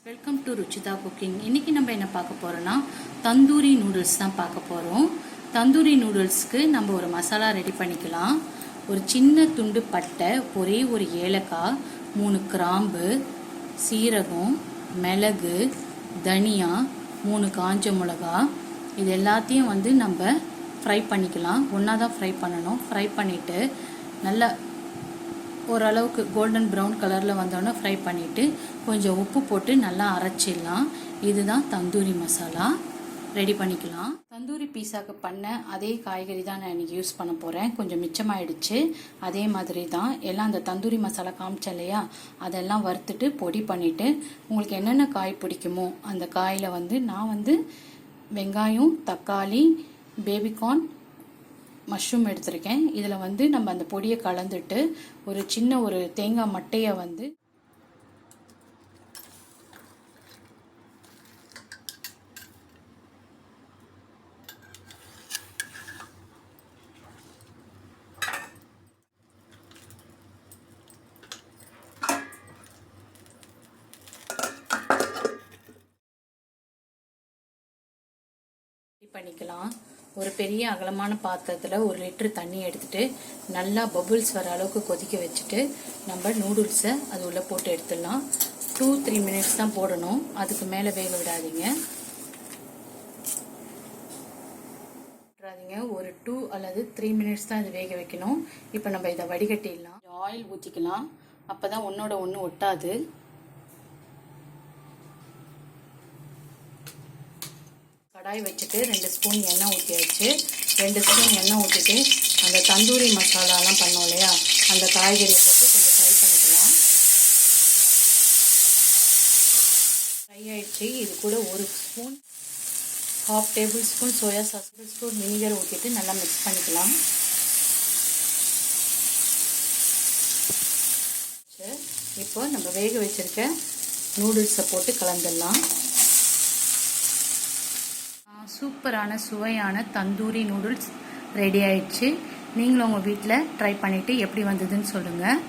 Welcome to Ruchita cooking. இன்னைக்கு நம்ம என்ன பார்க்க போறோம்னா தந்தூரி நூடுல்ஸ் தான் பார்க்க போறோம். தந்தூரி நூடுல்ஸ்க்கு நம்ம ஒரு மசாலா ரெடி பண்ணிக்கலாம். ஒரு சின்ன துண்டு பட்டை, ஒரே ஒரு ஏலக்காய், 3 கிராம்பு, சீரகம், மிளகு, தனியா, 3 காஞ்ச மிளகா, இது எல்லாத்தையும் நம்ம ஃப்ரை பண்ணிக்கலாம். ஒன்றா தான் ஃப்ரை பண்ணணும். ஃப்ரை பண்ணிவிட்டு நல்லா ஓரளவுக்கு கோல்டன் ப்ரௌன் கலரில் வந்தோடனே ஃப்ரை பண்ணிவிட்டு கொஞ்சம் உப்பு போட்டு நல்லா அரைச்சிடலாம். இதுதான் தந்தூரி மசாலா. ரெடி பண்ணிக்கலாம். தந்தூரி பீஸாக்கு பண்ண அதே காய்கறி தான் நான் இன்றைக்கி யூஸ் பண்ண போகிறேன். கொஞ்சம் மிச்சமாயிடுச்சு. அதே மாதிரி தான் எல்லாம் அந்த தந்தூரி மசாலா காமிச்சேன் இல்லையா, அதெல்லாம் வறுத்துட்டு பொடி பண்ணிவிட்டு உங்களுக்கு என்னென்ன காய் பிடிக்குமோ அந்த காயில் நான் வெங்காயம், தக்காளி, பேபிகார்ன், மஷ்ரூம் எடுத்திருக்கேன். இதில் நம்ம அந்த பொடியை கலந்துட்டு ஒரு சின்ன ஒரு தேங்காய் மட்டையை பண்ணிக்கலாம். ஒரு பெரிய அகலமான பாத்திரத்தில் 1 லிட்டர் தண்ணி எடுத்துட்டு நல்லா பபுள்ஸ் வர அளவுக்கு கொதிக்க வச்சுட்டு நம்ம நூடுல்ஸை அது உள்ளே போட்டு எடுத்துடலாம். 2-3 மினிட்ஸ் தான் போடணும். அதுக்கு மேலே வேக விடாதீங்க. ஒரு 2 அல்லது 3 மினிட்ஸ் தான் இது வேக வைக்கணும். இப்போ நம்ம இதை வடிகட்டிடலாம். ஆயில் ஊற்றிக்கலாம். அப்போ தான் ஒன்றோட ஒன்று ஒட்டாது. கடாய் வச்சுட்டு 2 ஸ்பூன் எண்ணெய் ஊற்றியாச்சு. 2 ஸ்பூன் எண்ணெய் ஊற்றிட்டு அந்த தந்தூரி மசாலாலாம் பண்ணோம் இல்லையா, அந்த காய்கறி போட்டு கொஞ்சம் ஃப்ரை பண்ணிக்கலாம். ஃப்ரை ஆயிடுச்சு. இது கூட 1 spoon, 1/2 table spoon soya sauce, 1 spoon vinegar ஊற்றிட்டு நல்லா மிக்ஸ் பண்ணிக்கலாம். இப்போ நம்ம வேக வச்சிருக்க நூடுல்ஸை போட்டு கலந்துடலாம். சூப்பரான சுவையான தந்தூரி நூடுல்ஸ் ரெடி ஆயிடுச்சு. நீங்களும் உங்கள் வீட்டில் ட்ரை பண்ணிவிட்டு எப்படி வந்ததுன்னு சொல்லுங்கள்.